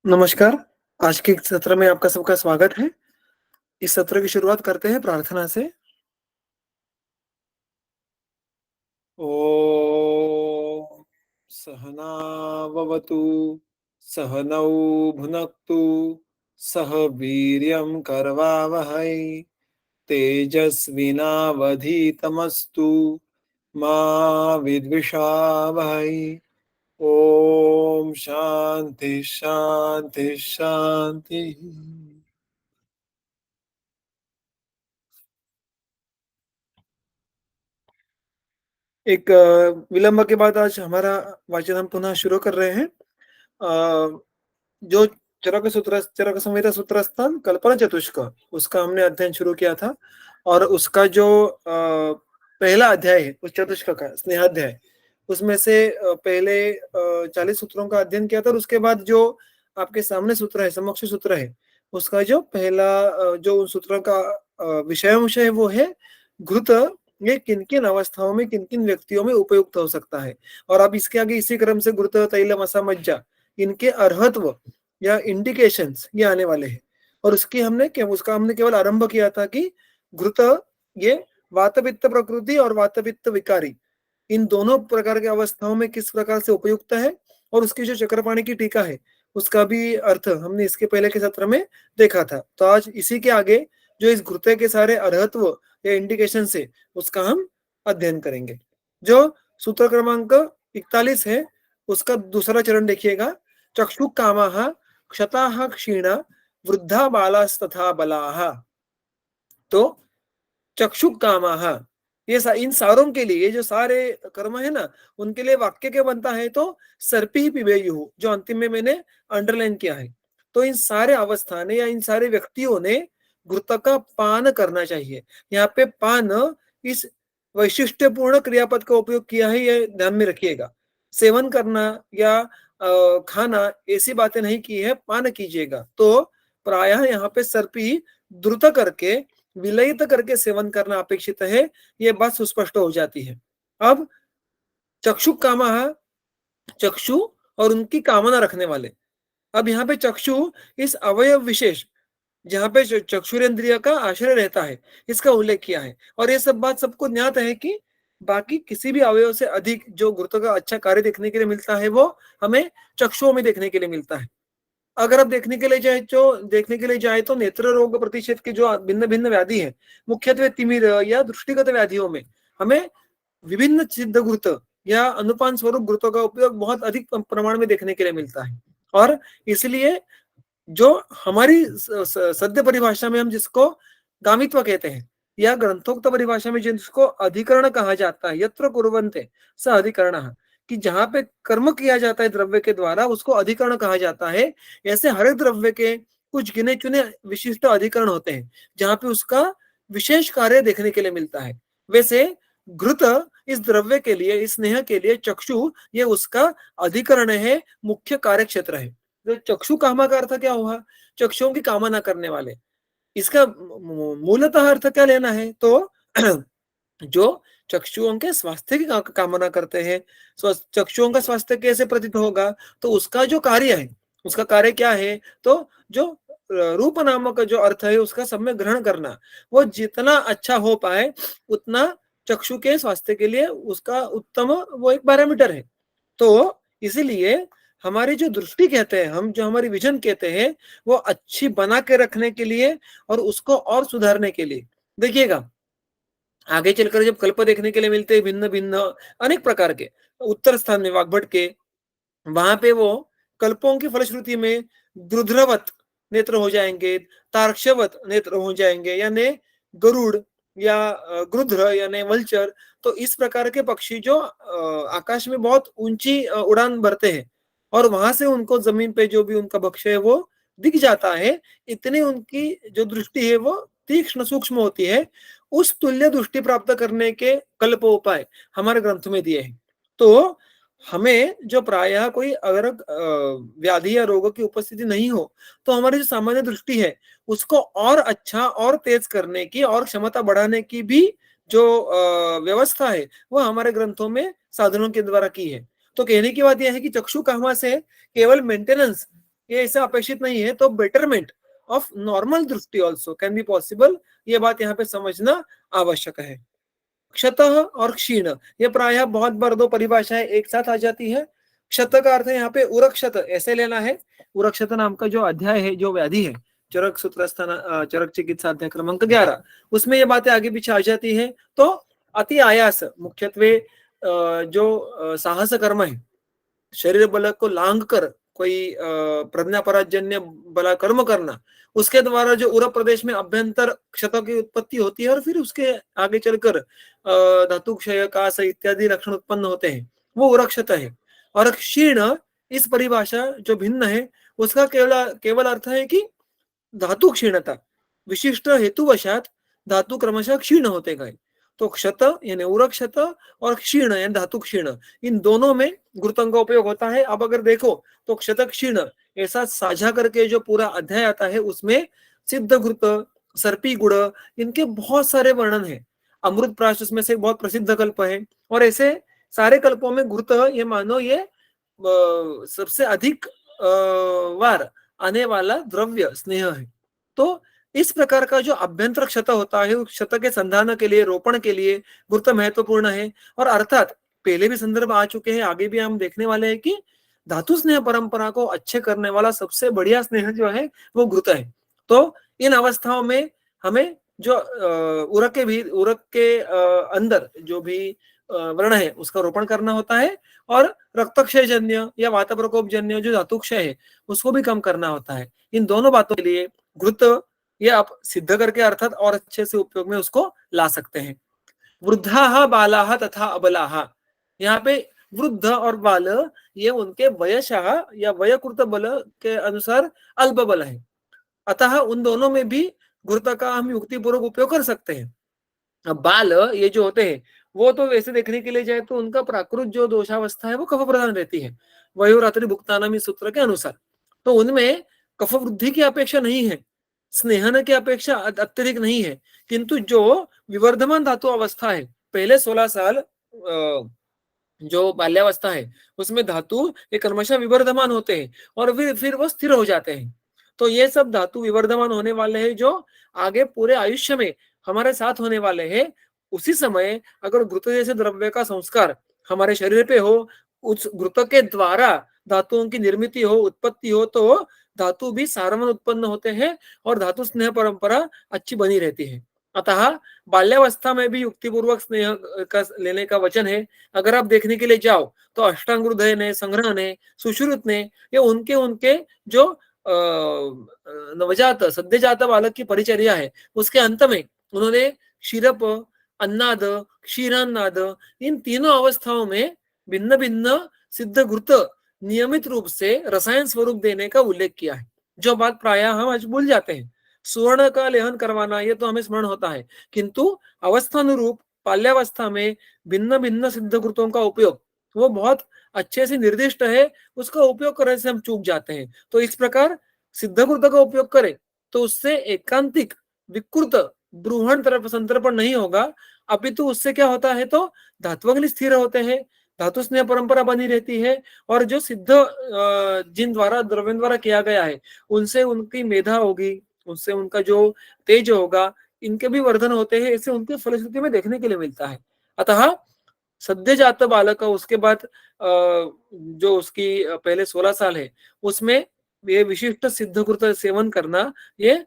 नमस्कार। आज के सत्र में आपका सबका स्वागत है। इस सत्र की शुरुआत करते हैं प्रार्थना से। ॐ सहना भवतु, सहनौ भुनक्तु, सह वीर्यं करवावहै, तेजस्विनावधीतमस्तु मा विद्विषावहै। ॐ शान्ति शान्ति शान्तिः। एक विलंब के बाद आज हमारा वाचन हम पुनः शुरू कर रहे हैं। जो चरक संहिता सूत्रस्थान कल्पना चतुष्क, उसका हमने अध्ययन शुरू किया था और उसका जो पहला अध्याय है उस चतुष्क का स्नेहाध्याय, उसमें से पहले 40 सूत्रों का अध्ययन किया था और उसके बाद जो आपके सामने सूत्र है, समक्ष सूत्र है, उसका जो पहला जो उन सूत्रों का विषयांश है वो है घृत। ये किन किन अवस्थाओं में किन किन व्यक्तियों में उपयुक्त हो सकता है। और अब इसके आगे इसी क्रम से घृत तैलम असमज्जा, इनके अर्हत्व या इंडिकेशंस ये आने वाले हैं। और उसका हमने केवल आरंभ किया था कि घृत ये वातपित्त प्रकृति और वातपित्त विकारी, इन दोनों प्रकार की अवस्थाओं में किस प्रकार से उपयुक्त है। और उसकी जो चक्रपाणी की टीका है उसका भी अर्थ हमने इसके पहले के सत्र में देखा था। तो आज इसी के आगे जो इस घृत के सारे अर्हत्व या इंडिकेशन से उसका हम अध्ययन करेंगे। जो सूत्र क्रमांक 41 है उसका दूसरा चरण देखिएगा। चक्षु कामाः क्षताः क्षीणा वृद्धा बालास्तथा बलाः। तो चक्षु कामाः, ये इन सारों के लिए, ये जो सारे कर्म है ना, उनके लिए वाक्य क्या बनता है? तो सर्पी पिबेयुः, जो अंतिम में मैंने अंडरलाइन किया है। तो इन सारे अवस्था ने या इन सारे व्यक्तियों ने घृत का पान करना चाहिए। यहाँ पे पान इस वैशिष्ट्यपूर्ण क्रियापद का उपयोग किया है, ये ध्यान में रखिएगा। सेवन करना या खाना ऐसी बातें नहीं की है, पान कीजिएगा। तो प्रायः यहाँ पे सर्पी द्रुत करके विलयित करके सेवन करना अपेक्षित है, ये बात सुस्पष्ट हो जाती है। अब चक्षु कामः, चक्षु और उनकी कामना रखने वाले। अब यहाँ पे चक्षु इस अवयव विशेष जहाँ पे चक्षुरेंद्रिय का आश्रय रहता है, इसका उल्लेख किया है। और ये सब बात सबको ज्ञात है कि बाकी किसी भी अवयव से अधिक जो गुरुत्व का अच्छा कार्य देखने के लिए मिलता है वो हमें चक्षुओं में देखने के लिए मिलता है। अगर आप देखने के लिए जाए तो नेत्र रोग प्रतिशत के जो भिन्न भिन्न व्याधि है, मुख्यत्वे तिमिर या दृष्टिगत व्याधियों में हमें विभिन्न सिद्ध गुरुत्व या अनुपान स्वरूप गुरुत्व का उपयोग बहुत अधिक प्रमाण में देखने के लिए मिलता है। और इसलिए जो हमारी सद्य परिभाषा में हम जिसको गामित्व कहते हैं, या ग्रंथोक्त परिभाषा में जिसको अधिकरण कहा जाता है, यत्र कुर्वन्ते स अधिकरणः, कि जहां पे कर्म किया जाता है द्रव्य के द्वारा उसको अधिकरण कहा जाता है। ऐसे हर द्रव्य के कुछ गिने चुने विशिष्ट अधिकरण होते हैं जहां पे उसका विशेष कार्य देखने के लिए मिलता है। वैसे घृत इस द्रव्य के लिए, इस स्नेह के लिए चक्षु ये उसका अधिकरण है, मुख्य कार्य क्षेत्र है। तो चक्षु कामा का अर्थ क्या हुआ? चक्षुओं की कामना करने वाले। इसका मूलतः अर्थ क्या लेना है? तो जो चक्षुओं के स्वास्थ्य की कामना करते हैं, चक्षुओं का स्वास्थ्य कैसे प्रतीत होगा? तो उसका जो कार्य है, उसका कार्य क्या है? तो जो रूप नामक जो अर्थ है उसका सम्यक ग्रहण करना, वो जितना अच्छा हो पाए उतना चक्षु के स्वास्थ्य के लिए उसका उत्तम वो एक पैरामीटर है। तो इसीलिए हमारी जो दृष्टि कहते हैं, हम जो हमारी विजन कहते हैं, वो अच्छी बना के रखने के लिए और उसको और सुधारने के लिए, देखिएगा आगे चलकर जब कल्प देखने के लिए मिलते हैं भिन्न भिन्न अनेक प्रकार के, उत्तर स्थान में वाग्भट के, वहां पे वो कल्पों की फलश्रुति में द्रुध्रवत नेत्र हो जाएंगे, तार्क्षवत नेत्र हो जाएंगे, यानी गरुड़ या गृध्र यानी वल्चर। तो इस प्रकार के पक्षी जो आकाश में बहुत ऊंची उड़ान भरते हैं और वहां से उनको जमीन पे जो भी उनका भक्ष्य है वो दिख जाता है, इतनी उनकी जो दृष्टि है वो तीक्ष्ण सूक्ष्म होती है। उस तुल्य दृष्टि प्राप्त करने के कल्प उपाय हमारे ग्रंथ में दिए हैं। तो हमें जो प्रायः कोई अगर व्याधि या रोगों की उपस्थिति नहीं हो तो हमारी जो सामान्य दृष्टि है उसको और अच्छा और तेज करने की और क्षमता बढ़ाने की भी जो व्यवस्था है वो हमारे ग्रंथों में साधनों के द्वारा की है। तो कहने की बात यह है कि चक्षु कामा से केवल मेंटेनेंस ये ऐसा अपेक्षित नहीं है, तो बेटरमेंट ऑफ नॉर्मल दृष्टि ऑल्सो कैन बी पॉसिबल, ये बात यहाँ पे समझना आवश्यक है। क्षतः और क्षीण, ये प्रायः बहुत बार दो परिभाषाएं एक साथ आ जाती है। क्षत का अर्थ है यहाँ पे उरक्षत, ऐसे लेना है। उरक्षत नाम का जो अध्याय है, जो व्याधि है, चरक सूत्रस्थान चरक चिकित्सा अध्याय क्रमांक 11, उसमें ये बातें आगे पीछे आ जाती है। तो अति आयास, मुख्यत्वे जो साहस कर्म है, शरीर बल को लांग कर कोई प्रज्ञापराजन्य बला कर्म करना, उसके द्वारा जो उरक प्रदेश में अभ्यंतर क्षतों की उत्पत्ति होती है और फिर उसके आगे चलकर धातु क्षय कास इत्यादि लक्षण उत्पन्न होते हैं, वो उरक क्षत है। और क्षीण, इस परिभाषा जो भिन्न है, उसका केवल केवल अर्थ है कि धातु क्षीणता, विशिष्ट हेतुवशात धातु क्रमशः क्षीण होते गए। तो क्षत यानी उरक क्षत और क्षीण यानी धातु क्षीण, इन दोनों में गुरुत्व का उपयोग होता है। अब अगर देखो तो क्षत क्षीण ऐसा साझा करके जो पूरा अध्याय आता है, उसमें सिद्ध घृत, सर्पी गुड़, इनके बहुत सारे वर्णन है। अमृत प्राश उसमें से बहुत प्रसिद्ध कल्प है, और ऐसे सारे कल्पों में घृत, ये मानो ये सबसे अधिक वार आने वाला द्रव्य स्नेह है। तो इस प्रकार का जो अभ्यंतर क्षत होता है, उस क्षत के संधान के लिए, रोपण के लिए गुरुत्व महत्वपूर्ण है। और अर्थात पहले भी संदर्भ आ चुके हैं, आगे भी हम देखने वाले हैं कि धातु स्नेह परंपरा को अच्छे करने वाला सबसे बढ़िया स्नेह जो है वो घृत है। तो इन अवस्थाओं में हमें जो उरक के अंदर जो भी व्रण है उसका रोपण करना होता है, और रक्तक्षय जन्य या वात प्रकोप जन्य जो धातुक्षय है उसको भी कम करना होता है। इन दोनों बातों के लिए घृत ये आप सिद्ध करके अर्थात और अच्छे से उपयोग में उसको ला सकते हैं। वृद्धा बाला तथा अबलाहा, यहाँ पे वृद्ध और बाल ये उनके वयशः या वयकृत बल के अनुसार अल्प बल है, अतः उन दोनों में भी घृत का हम युक्तिपूर्वक उपयोग कर सकते हैं। अब बाल ये जो होते हैं, वो तो वैसे देखने के लिए जाए तो उनका प्राकृत जो दोषावस्था है वो कफ प्रधान रहती है, वयोरात्रि भुक्तानामी सूत्र के अनुसार। तो उनमें कफ वृद्धि की अपेक्षा नहीं है, स्नेहन की अपेक्षा अत्यधिक नहीं है, किंतु जो विवर्धमान धातु अवस्था है, पहले 16 साल जो बाल्यावस्था है उसमें धातु ये क्रमशः विवर्धमान होते हैं और फिर वो स्थिर हो जाते हैं। तो ये सब धातु विवर्धमान होने वाले हैं, जो आगे पूरे आयुष्य में हमारे साथ होने वाले हैं। उसी समय अगर घृत जैसे द्रव्य का संस्कार हमारे शरीर पे हो, उस घृत के द्वारा धातुओं की निर्मित हो, उत्पत्ति हो, तो धातु भी सारवन उत्पन्न होते हैं और धातु स्नेह परंपरा अच्छी बनी रहती है। अतः बाल्यावस्था में भी युक्तिपूर्वक स्नेह का लेने का वचन है। अगर आप देखने के लिए जाओ तो अष्टांग हृदय ने, संग्रह ने, सुश्रुत ने, ये उनके उनके जो नवजात सद्यजात बालक की परिचर्या है, उसके अंत में उन्होंने क्षीरप, अन्नाद, क्षीरान्नाद, इन तीनों अवस्थाओं में भिन्न भिन्न सिद्ध घृत नियमित रूप से रसायन स्वरूप देने का उल्लेख किया है, जो बात प्रायः हम आज भूल जाते हैं। सुवर्ण का लेहन करवाना ये तो हमें स्मरण होता है, किंतु अवस्थानुरूप बाल्यावस्था में भिन्न भिन्न सिद्ध घृतों का उपयोग वो बहुत अच्छे से निर्दिष्ट है, उसका उपयोग करने से हम चूक जाते हैं। तो इस प्रकार सिद्ध घृत का उपयोग करें तो उससे एकांतिक विकृत ब्रूहण तरफ संतर्पण नहीं होगा, अपितु उससे क्या होता है, तो धात्वग्नि स्थिर होते हैं, धातु स्नेह परंपरा बनी रहती है, और जो सिद्ध जिन द्वारा द्रव्य द्वारा किया गया है उनसे उनकी मेधा होगी, उससे उनका जो तेज होगा, इनके भी वर्धन होते हैं। ऐसे उनके फलश्रुति में देखने के लिए मिलता है। अतः सद्य जात बालक का उसके बाद जो उसकी पहले 16 साल है उसमें ये विशिष्ट सिद्ध कृत सेवन करना ये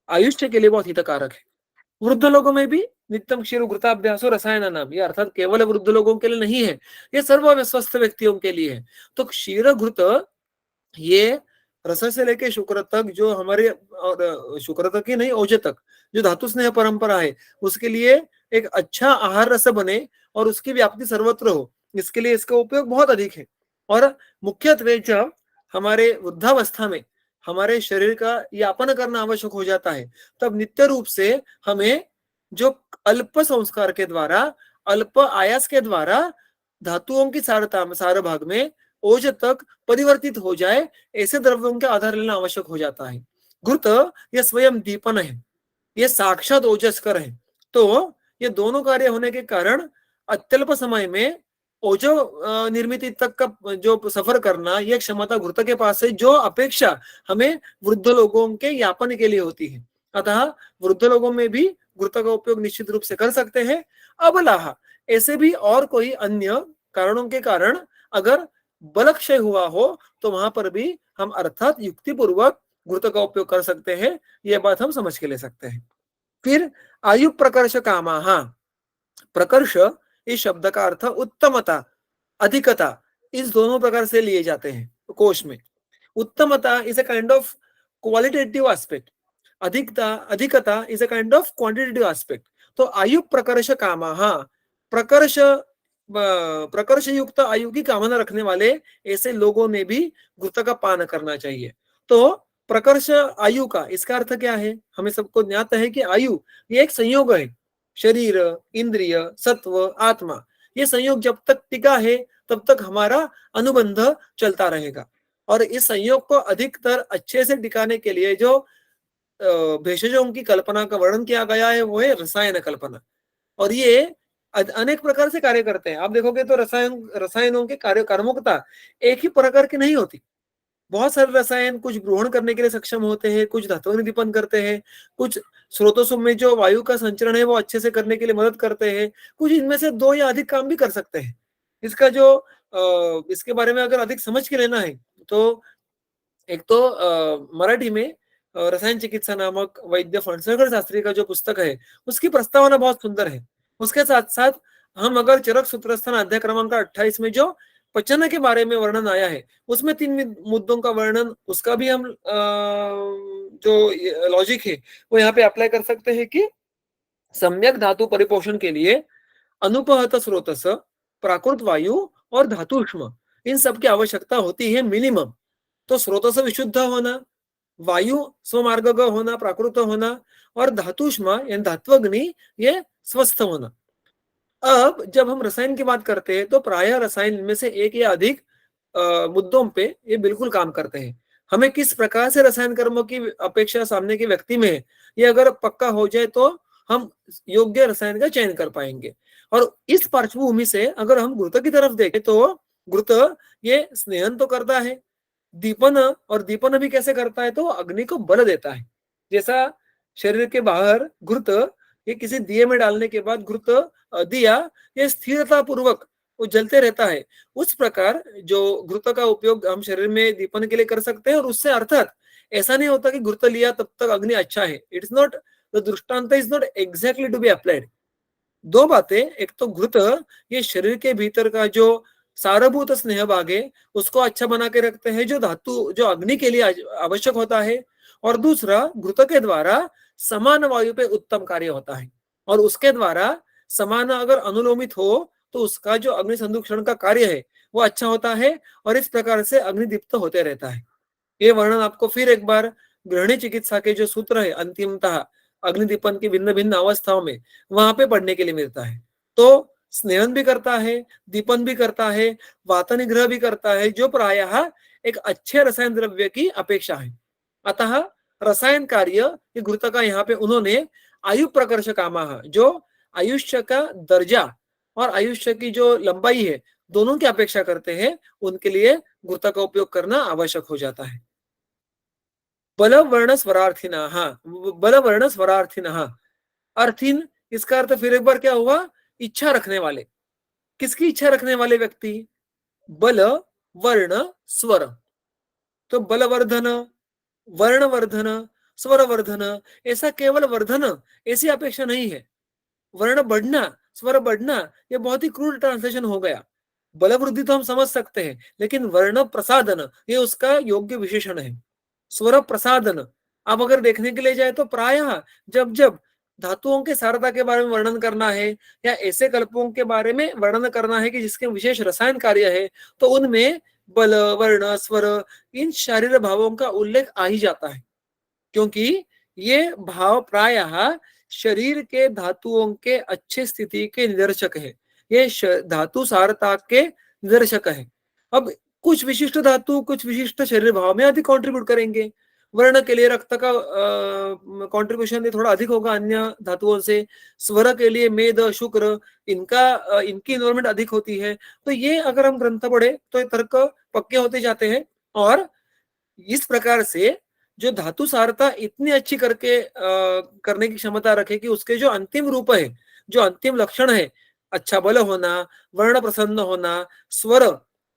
आयुष्य के लिए बहुत हितकारक है। वृद्ध लोगों में भी नित्यम क्षीर घृताभ्यास और रसायन नाम, ये अर्थात केवल वृद्ध लोगों के लिए नहीं है, ये सर्व स्वस्थ व्यक्तियों के लिए है। तो क्षीर घृत ये रस से लेके शुक्र तक, जो हमारे शुक्र तक ही नहीं ओज तक जो धातु स्नेह परंपरा है, उसके लिए एक अच्छा आहार रस बने और उसकी व्याप्ति सर्वत्र हो, इसके लिए इसका उपयोग बहुत अधिक है। और मुख्यत्वे जब हमारे वृद्धावस्था में हमारे शरीर का यापन करना आवश्यक हो जाता है, तब नित्य रूप से हमें जो अल्प संस्कार के द्वारा, अल्प आयास के द्वारा धातुओं की सारता सार भाग में ओज तक परिवर्तित हो जाए, ऐसे द्रव्यों के आधार लेना आवश्यक हो जाता है। घृत यह स्वयं दीपन है, ये साक्षात ओजस्कर है। तो ये दोनों कार्य होने के कारण अत्यल्प समय में ओजो निर्मिति तक का जो सफर करना, ये क्षमता घृत के पास है, जो अपेक्षा हमें वृद्ध लोगों के यापन के लिए होती है। अतः वृद्ध लोगों में भी घृत का उपयोग निश्चित रूप से कर सकते हैं। अबलाह, ऐसे भी और कोई अन्य कारणों के कारण अगर बल क्षय हुआ हो तो वहां पर भी हम अर्थात युक्ति पूर्वक घृत का उपयोग कर सकते हैं। यह बात हम समझ के ले सकते हैं। फिर आयु प्रकर्ष कामा, प्रकर्ष इस शब्द का अर्थ उत्तमता, अधिकता, इस दोनों प्रकार से लिए जाते हैं कोश में। उत्तमता is a kind of qualitative aspect, अधिकता is a kind of quantitative aspect. तो आयु प्रकर्ष कामा, प्रकर्ष प्रकर्ष युक्त आयु की कामना रखने वाले ऐसे लोगों ने भी घृत का पान करना चाहिए। तो प्रकर्ष आयु का इसका अर्थ क्या है? हमें सबको ज्ञात है कि आयु ये एक संयोग है, शरीर, इंद्रिय, सत्व, आत्मा, ये संयोग जब तक टिका है तब तक हमारा अनुबंध चलता रहेगा। और इस संयोग को अधिकतर अच्छे से टिकाने के लिए जो भेषजों की कल्पना का वर्णन किया गया है वो है रसायन कल्पना। और ये अनेक प्रकार से कार्य करते हैं। आप देखोगे तो रसायनों के कार्य कर्मकता एक ही प्रकार की नहीं होती। बहुत सारे रसायन कुछ ग्रहण करने के लिए सक्षम होते हैं, कुछ धातु निदीपन करते हैं, कुछ स्रोतों में जो वायु का संचरण है वो अच्छे से करने के लिए मदद करते हैं, कुछ इनमें से दो या अधिक काम भी कर सकते हैं। इसका जो इसके बारे में अगर अधिक समझ के लेना है तो एक तो मराठी में रसायन चिकित्सा नामक वैद्य फणसळकर शास्त्री का जो पुस्तक है उसकी प्रस्तावना बहुत सुंदर है। उसके साथ साथ हम अगर चरक सूत्रस्थान अध्याय क्रमांक 28 में जो पचन के बारे में वर्णन आया है उसमें 3 मुद्दों का वर्णन, उसका भी हम जो लॉजिक है वो यहाँ पे अप्लाई कर सकते हैं कि सम्यक धातु परिपोषण के लिए अनुपहत स्रोतस, प्राकृत वायु और धातु उष्म, इन सब की आवश्यकता होती है मिनिमम। तो स्रोतस विशुद्ध होना, वायु स्वमार्ग होना, प्राकृत होना, और धातुष्मा यानी धात्वग्नि ये स्वस्थ होना। अब जब हम रसायन की बात करते हैं तो प्रायः रसायन में से एक या अधिक मुद्दों पे ये बिल्कुल काम करते हैं। हमें किस प्रकार से रसायन कर्मों की अपेक्षा सामने के व्यक्ति में है ये अगर पक्का हो जाए तो हम योग्य रसायन का चयन कर पाएंगे। और इस पार्श्वभूमि से अगर हम घृत की तरफ देखें तो घृत ये स्नेहन तो करता है, दीपन, और दीपन भी कैसे करता है तो अग्नि को बल देता है। जैसा शरीर के बाहर घृत ये किसी दिए में डालने के बाद घृत दिया ये स्थिरता पूर्वक वो जलते रहता है, उस प्रकार जो घृत का उपयोग हम शरीर में दीपन के लिए कर सकते हैं। और उससे अर्थात ऐसा नहीं होता कि घृत लिया तब तक अग्नि अच्छा है, it's not, the drishtant is not exactly to be applied. दो बातें, एक तो घृत ये शरीर के भीतर का जो सारभूत स्नेह भाग है उसको अच्छा बना के रखते हैं, जो धातु जो अग्नि के लिए आवश्यक होता है। और दूसरा, घृत के द्वारा समान वायु पे उत्तम कार्य होता है, और उसके द्वारा समान अगर अनुलोमित हो तो उसका जो अग्नि संदूषण का कार्य है वो अच्छा होता है, और इस प्रकार से अग्निदीप्त होते रहता है। ये वर्णन आपको फिर एक बार गृहिणी चिकित्सा के जो सूत्र है अंतिमतः अग्निदीपन की भिन्न भिन्न अवस्थाओं में वहां पे पढ़ने के लिए मिलता है। तो स्नेहन भी करता है, दीपन भी करता है, वात निग्रह भी करता है, जो प्रायः एक अच्छे रसायन द्रव्य की अपेक्षा है। अतः रसायन कार्य ये घृत का यहाँ पे उन्होंने आयु प्रकर्ष कामा, जो आयुष्य का दर्जा और आयुष्य की जो लंबाई है दोनों की अपेक्षा करते हैं, उनके लिए घृत का उपयोग करना आवश्यक हो जाता है। बलवर्ण स्वरार्थिना, बलवर्ण स्वरार्थिना, अर्थिन इसका अर्थ फिर एक बार क्या हुआ, इच्छा रखने वाले। किसकी इच्छा रखने वाले व्यक्ति? बल, वर्ण, स्वर। तो बलवर्धन, वर्णवर्धन, स्वरवर्धन, ऐसा केवल वर्धन ऐसी अपेक्षा नहीं है। वर्ण बढ़ना, स्वर बढ़ना, ये बहुत ही क्रूड ट्रांसलेशन हो गया। बल वृद्धि तो हम समझ सकते हैं, लेकिन वर्ण प्रसादन ये उसका योग्य विशेषण है। स्वर प्रसादन अब अगर देखने के लिए जाए तो प्रायः जब जब धातुओं के सारता के बारे में वर्णन करना है या ऐसे कल्पों के बारे में वर्णन करना है कि जिसके विशेष रसायन कार्य है, तो उनमें बल, वर्ण, स्वर, इन शारीर भावों का उल्लेख आ ही जाता है, क्योंकि ये भाव प्रायः शरीर के धातुओं के अच्छे स्थिति के निदर्शक है। ये धातु सारता के निदर्शक है। अब कुछ विशिष्ट धातु कुछ विशिष्ट शरीर भाव में अधिक कंट्रीब्यूट करेंगे, वर्ण के लिए रक्त का कंट्रीब्यूशन थोड़ा अधिक होगा अन्य धातुओं से, स्वर के लिए मेद, शुक्र, इनकी इन्वॉल्वमेंट अधिक होती है। तो ये अगर हम ग्रंथ पढ़े तो ये तर्क पक्के होते जाते हैं, और इस प्रकार से जो धातु सारता इतनी अच्छी करने की क्षमता रखे कि उसके जो अंतिम रूप है, जो अंतिम लक्षण है, अच्छा बल होना, वर्ण प्रसन्न होना, स्वर,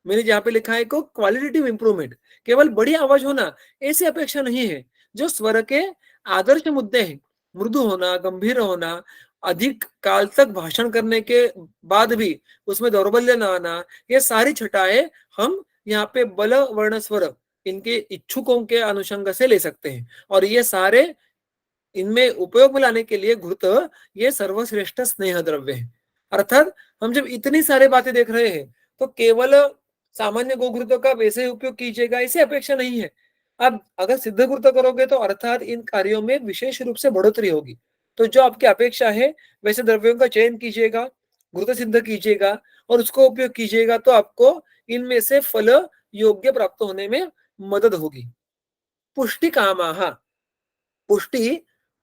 मैंने जहाँ पे लिखा है को क्वालिटेटिव इंप्रूवमेंट, केवल बड़ी आवाज होना ऐसी अपेक्षा नहीं है। जो स्वर के आदर्श मुद्दे हैं, मृदु होना, गंभीर होना, अधिक काल तक भाषण करने के बाद भी उसमें दौर्बल्य न आना, ये सारी छटाएं हम यहाँ पे बल, वर्ण, स्वर इनके इच्छुकों के अनुषंग से ले सकते हैं। और ये सारे इनमें उपयोग में लाने के लिए घृत ये सर्वश्रेष्ठ स्नेह द्रव्य है। अर्थात हम जब इतनी सारी बातें देख रहे हैं तो केवल सामान्य गोघृत का वैसे ही उपयोग कीजिएगा ऐसी अपेक्षा नहीं है। अब अगर सिद्ध घृत करोगे तो अर्थात इन कार्यों में विशेष रूप से बढ़ोतरी होगी। तो जो आपकी अपेक्षा है वैसे द्रव्यों का चयन कीजिएगा, घृत सिद्ध कीजिएगा और उसको उपयोग कीजिएगा, तो आपको इनमें से फल योग्य प्राप्त होने में मदद होगी। पुष्टि कामाहा, पुष्टि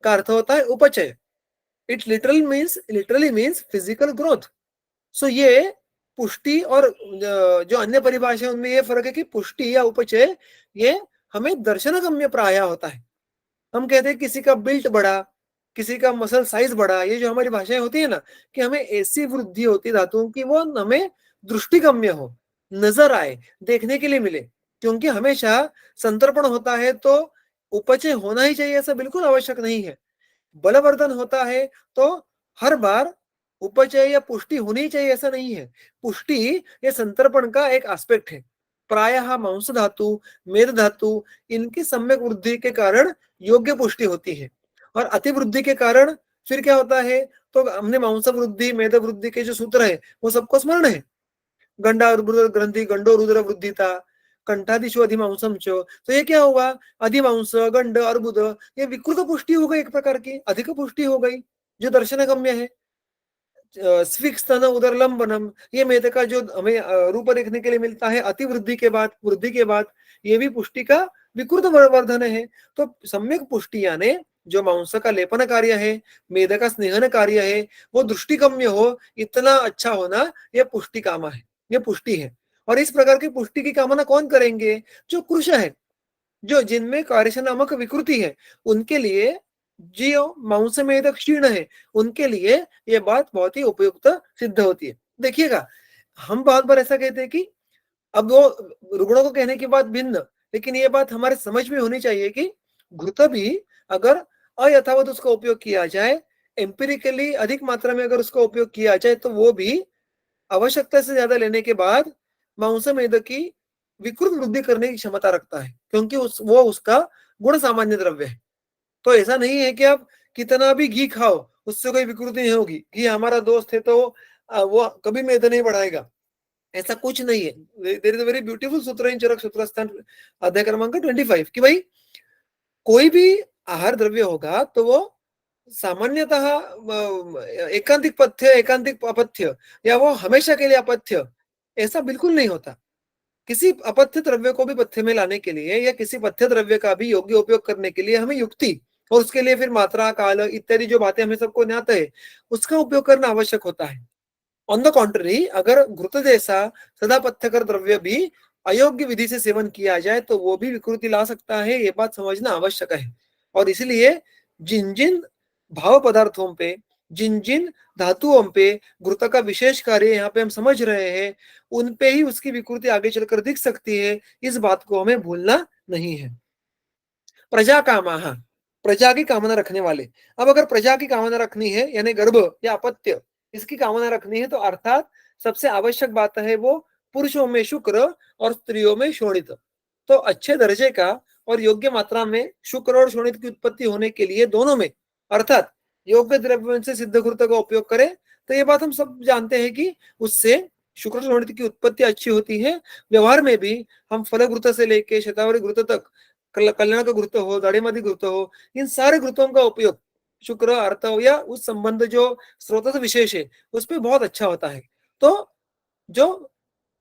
का अर्थ होता है उपचय। It literally means physical growth. So ये पुष्टि और जो अन्य परिभाषा है उनमें ये फर्क है कि पुष्टि या उपचय ये हमें दर्शनगम्य प्राय होता है। हम कहते हैं किसी का बिल्ट बढ़ा, किसी का मसल साइज बढ़ा, ये जो हमारी भाषाएं होती है ना, कि हमें ऐसी वृद्धि होती धातुओं की वो हमें दृष्टिगम्य हो, नजर आए, देखने के लिए मिले। क्योंकि हमेशा संतर्पण होता है तो उपचय होना ही चाहिए ऐसा बिल्कुल आवश्यक नहीं है। बलवर्धन होता है तो हर बार उपचय या पुष्टि होनी चाहिए ऐसा नहीं है। पुष्टि ये संतर्पण का एक एस्पेक्ट है। प्रायः मांस धातु, मेद धातु इनकी सम्यक वृद्धि के कारण योग्य पुष्टि होती है, और अतिवृद्धि के कारण फिर क्या होता है, तो हमने मांस वृद्धि, मेद वृद्धि के जो सूत्र है वो सबको स्मरण है। गंडा रुद्र ग्रंथि गंडो रुद्र वृद्धिता कंठादिशु अधिमांसम च। तो ये क्या होगा, अधिमांस, गंड, अर्बुद, ये विकृत पुष्टि हो गई, एक प्रकार की अधिक पुष्टि हो गई जो दर्शनगम्य है। स्विक्स्तन उदर लंबनम, ये मेद का जो हमें रूप देखने के लिए मिलता है अतिवृद्धि के बाद, वृद्धि के बाद, ये भी पुष्टि का विकृत वर्धन है। तो सम्यक पुष्टि यानी जो मांस का लेपन कार्य है, मेद का स्नेहन कार्य है, वो दृष्टिगम्य हो, इतना अच्छा होना, ये पुष्टि कामा है, ये पुष्टि है। और इस प्रकार की पुष्टि की कामना कौन करेंगे, जो कृश है, जो जिनमें कार्यशन नामक विकृति है, उनके लिए, जो मांस में क्षीण है, उनके लिए ये बात बहुत ही उपयुक्त सिद्ध होती है। देखिएगा, हम बहुत बार ऐसा कहते हैं कि अब वो रुग्णों को कहने की बात भिन्न, लेकिन ये बात हमारे समझ में होनी चाहिए कि घृत भी अगर अयथावत उसका उपयोग किया जाए, एम्पिरिकली अधिक मात्रा में अगर उसका उपयोग किया जाए, तो वो भी आवश्यकता से ज्यादा लेने के बाद मांस मेद की विकृत वृद्धि करने की क्षमता रखता है, क्योंकि वो उसका गुण सामान्य द्रव्य है। तो ऐसा नहीं है कि आप कितना भी घी खाओ उससे कोई विकृति नहीं होगी, घी हमारा दोस्त है तो वो कभी मेद नहीं बढ़ाएगा, ऐसा कुछ नहीं है। There is a very beautiful sutra in चरक सूत्रस्थान अध्याय क्रमांक 25 कि भाई कोई भी आहार द्रव्य होगा तो वो सामान्यतः एकांतिक पथ्य, एकांतिक अपथ्य, या वो हमेशा के लिए अपथ्य, ऐसा बिल्कुल नहीं होता। किसी अपथ्य द्रव्य को भी पथ्य में लाने के लिए या किसी पथ्य द्रव्य का भी योग्य उपयोग करने के लिए हमें युक्ति और उसके लिए फिर मात्रा, काल इत्यादि जो बातें हमें सबको ज्ञात है, उसका उपयोग करना आवश्यक होता है। ऑन द कॉन्ट्ररी, अगर घृत जैसा सदा पथ्यकर द्रव्य भी अयोग्य विधि से सेवन किया जाए तो वो भी विकृति ला सकता है, ये बात समझना आवश्यक है। और इसलिए जिन जिन भाव पदार्थों पे, जिन जिन धातुओं पे घृत का विशेष कार्य यहाँ पे हम समझ रहे हैं, उन पे ही उसकी विकृति आगे चलकर दिख सकती है, इस बात को हमें भूलना नहीं है। प्रजा कामाहा, प्रजा की कामना रखने वाले। अब अगर प्रजा की कामना रखनी है यानी गर्भ या अपत्य, इसकी कामना रखनी है, तो अर्थात सबसे आवश्यक बात है वो पुरुषों में शुक्र और स्त्रियों में शोणित। तो अच्छे दर्जे का और योग्य मात्रा में शुक्र और शोणित की उत्पत्ति होने के लिए दोनों में, अर्थात योग्य द्रव्य से सिद्ध घृत का उपयोग करें, तो ये बात हम सब जानते हैं कि उससे शुक्र शोणित की उत्पत्ति अच्छी होती है। व्यवहार में भी हम फल घृत से लेके शतावरी घृत तक, कल्याण का घृत हो, दाढ़ीमादी घृत हो, इन सारे घृतों का उपयोग शुक्र अर्थ या उस संबंध जो स्रोत विशेष है उस पर बहुत अच्छा होता है। तो जो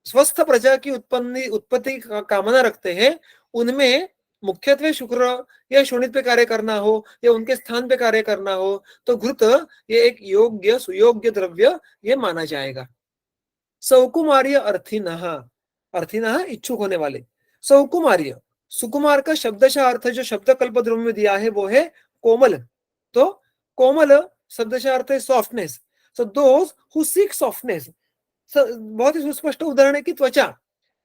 स्वस्थ प्रजा की उत्पत्ति का कामना रखते हैं, उनमें मुख्यत्वे शुक्र या शोणित पे कार्य करना हो या उनके स्थान पे कार्य करना हो तो घृत ये एक योग्य सुयोग्य द्रव्य ये माना जाएगा। सौकुमार्य अर्थिनः, अर्थिनः इच्छुक होने वाले। सौकुमार्य, सुकुमार का शब्दशः अर्थ जो शब्द कल्प ध्रुव में दिया है वो है कोमल। तो कोमल शब्दशः अर्थ है softness. So those who seek softness, बहुत ही सुस्पष्ट उदाहरण है कि त्वचा।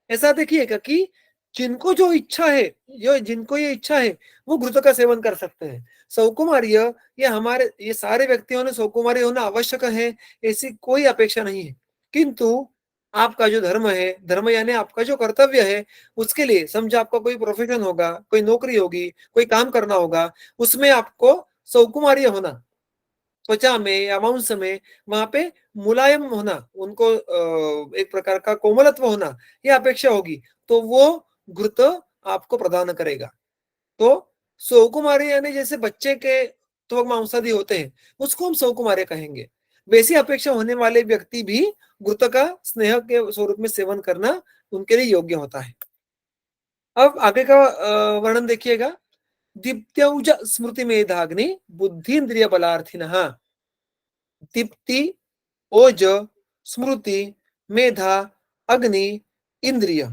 ऐसा देखिएगा कि जिनको जो इच्छा है, जो जिनको ये इच्छा है वो घृत का सेवन कर सकते हैं। सौकुमार्य ये हमारे ये सारे व्यक्तियों ने सौकुमार्य होना आवश्यक है ऐसी कोई अपेक्षा नहीं है, किंतु आपका जो धर्म है, धर्म यानी आपका जो कर्तव्य है, उसके लिए समझो आपका कोई प्रोफेशन होगा, कोई नौकरी होगी, कोई काम करना होगा, उसमें आपको सौकुमार्य होना, त्वचा में या मांस में वहां पे मुलायम होना, उनको एक प्रकार का कोमलत्व होना ये अपेक्षा होगी, तो वो घृत आपको प्रदान करेगा। तो सौकुमार्य यानी जैसे बच्चे के त्वक मांसादि होते हैं उसको हम सौकुमार्य कहेंगे। वैसी अपेक्षा होने वाले व्यक्ति भी घृत का स्नेह के स्वरूप में सेवन करना उनके लिए योग्य होता है। अब आगे का वर्णन देखिएगा। दीप्त्यौज स्मृति मेधाग्नि बुद्धीन्द्रिय बलार्थिनः। दीप्ति, ओज, स्मृति, मेधा, अग्नि, इंद्रिय,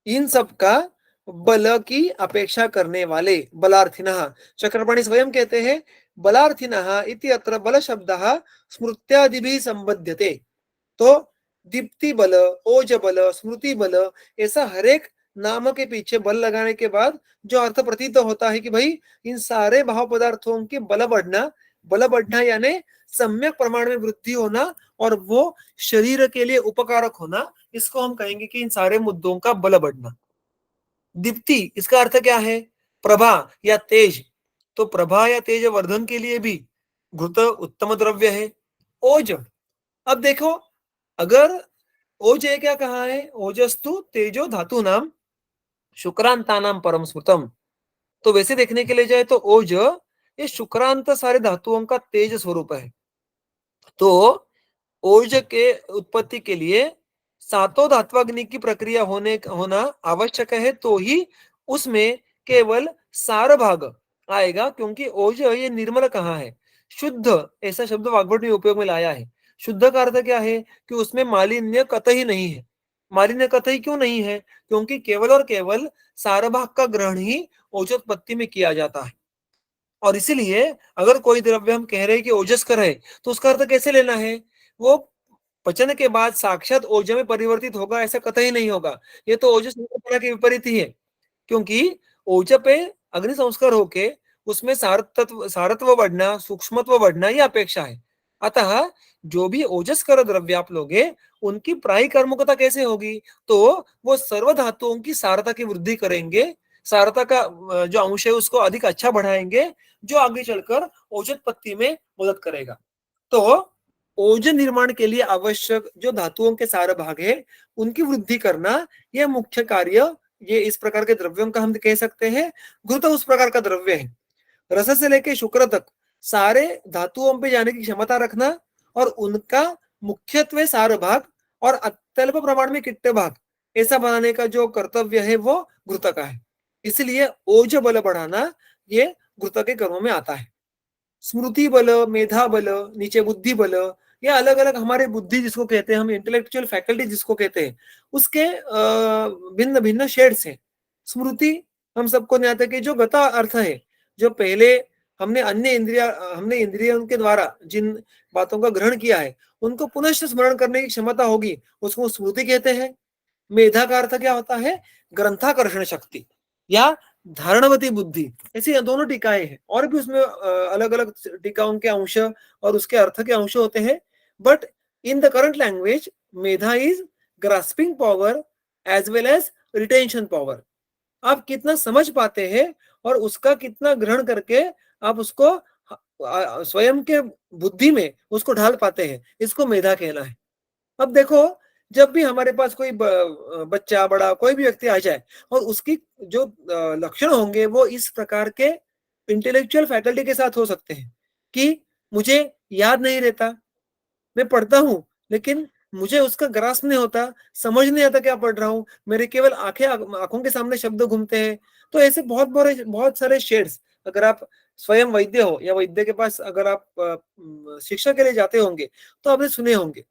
इन सब का बल की अपेक्षा करने वाले बलार्थिनः। चक्रपाणि स्वयं कहते हैं बलार्थिनः इति अत्र बल शब्दः स्मृत्यादिभिः संबध्यते। तो दीप्ति बल, ओज बल, स्मृति बल, ऐसा हर एक नाम के पीछे बल लगाने के बाद जो अर्थ प्रतीत होता है कि भाई इन सारे भाव पदार्थों के बल बढ़ना यानी सम्यक प्रमाण में वृद्धि होना और वो शरीर के लिए उपकारक होना, इसको हम कहेंगे कि इन सारे मुद्दों का बल बढ़ना। दीप्ति इसका अर्थ क्या है? प्रभा या तेज। तो प्रभा या तेज वर्धन के लिए भी घृत उत्तम द्रव्य है। ओज, अब देखो अगर ओज ये क्या कहा है? ओजस्तु तेजो धातु नाम शुक्रांता नाम परम स्मृतम। तो वैसे देखने के लिए जाए तो ओज ये शुक्रांत सारे धातुओं का तेज स्वरूप है। तो ओज के उत्पत्ति के लिए सातों धात्वाग्नि की प्रक्रिया होना आवश्यक है, तो ही उसमें केवल सार भाग आएगा, क्योंकि ओज ये निर्मल कहाँ है? शुद्ध, ऐसा शब्द वाग्भट में उपयोग में लाया है। शुद्ध का अर्थ क्या है? कि उसमें मालिन्य कतई नहीं है। मालिन्य कतई क्यों नहीं है? क्योंकि केवल और केवल सार भाग का ग्रहण ही ओजोत्पत्ति में किया जाता है। और इसीलिए अगर कोई द्रव्य हम कह रहे हैं कि ओजस्कर है, तो उसका अर्थ कैसे लेना है? वो पचन के बाद साक्षात ऊर्जा में परिवर्तित होगा ऐसा कतई नहीं होगा। ये तो ओजस के विपरीत ही है, क्योंकि ऊर्जा पे अग्नि संस्कार होके उसमें सारत्व बढ़ना, सूक्ष्मत्व बढ़ना ये अपेक्षा है। अतः जो भी ओजस्कर द्रव्य आप लोगे उनकी प्रायिक कर्मकता कैसे होगी? तो वो सर्व धातुओं की सारता की वृद्धि करेंगे, सारता का जो अंश है उसको अधिक अच्छा बढ़ाएंगे, जो आगे चलकर ओजोत्पत्ति में मदद करेगा। तो ओजन निर्माण के लिए आवश्यक जो धातुओं के सारे भाग है उनकी वृद्धि करना यह मुख्य कार्य, ये इस प्रकार के द्रव्यों का हम कह सकते हैं। घृत उस प्रकार का द्रव्य है, रस से लेके शुक्र तक सारे धातुओं पे जाने की क्षमता रखना और उनका मुख्यत्वे सार भाग और अत्यल्प प्रमाण में किट्टे भाग ऐसा बनाने का जो कर्तव्य है वो घृत का है। इसलिए ओज बल बढ़ाना ये घृत के कर्मों में आता है। स्मृति बल, मेधा बल, नीचे बुद्धि बल, ये अलग अलग हमारे बुद्धि जिसको कहते हैं, हम इंटेलेक्चुअल फैकल्टी जिसको कहते हैं, उसके भिन्न भिन्न शेड्स हैं। स्मृति हम सबको ज्ञात है कि जो गता अर्थ है, जो पहले हमने इंद्रियों के द्वारा जिन बातों का ग्रहण किया है उनको पुनः स्मरण करने की क्षमता होगी, उसको स्मृति कहते हैं। मेधा का अर्थ क्या होता है? ग्रंथाकर्षण शक्ति या धारणवती बुद्धि। ऐसी दोनों टीकाएं हैं और भी उसमें अलग अलग टीकाओं के अंश और उसके अर्थ के अंश होते हैं। But in the current language medha is grasping power as well as retention power. आप कितना समझ पाते हैं और उसका कितना ग्रहण करके आप उसको स्वयं के बुद्धि में उसको ढाल पाते हैं, इसको मेधा कहना है। अब देखो जब भी हमारे पास कोई बच्चा बड़ा कोई भी व्यक्ति आ जाए और उसकी जो लक्षण होंगे वो इस प्रकार के इंटेलेक्चुअल फैकल्टी के साथ हो सकते हैं कि मुझे याद नहीं रहता, मैं पढ़ता हूँ लेकिन मुझे उसका ग्रास्प नहीं होता, समझ नहीं आता क्या पढ़ रहा हूँ, मेरे केवल आँखों के सामने शब्द घूमते हैं। तो ऐसे बहुत सारे शेड्स, अगर आप स्वयं वैद्य हो या वैद्य के पास अगर आप शिक्षा के लिए जाते होंगे, तो आपने सुने होंगे।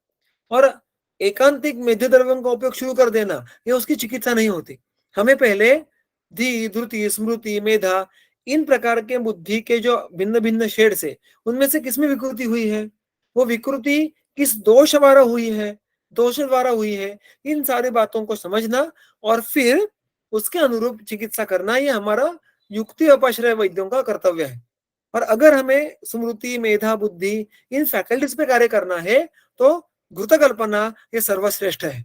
और एकांतिक मेध्य द्रव्यों का उपयोग शुरू कर देना, ये उसकी चिकित्सा नहीं होती। हमें पहले धी, धृति, स्मृति, मेधा, इन प्रकार के बुद्धि के जो भिन्न-भिन्न शेड्स है, उनमें से किसमें विकृति हुई है? वो विकृति किस दोष द्वारा हुई है? दोष द्वारा हुई है, इन सारी बातों को समझना और फिर उसके अनुरूप चिकित्सा करना, ये हमारा युक्ति अपाश्रय वैद्यों का कर्तव्य है। और अगर हमें स्मृति, मेधा, बुद्धि इन फैकल्टीज पे कार्य करना है, तो घृत कल्पना ये सर्वश्रेष्ठ है।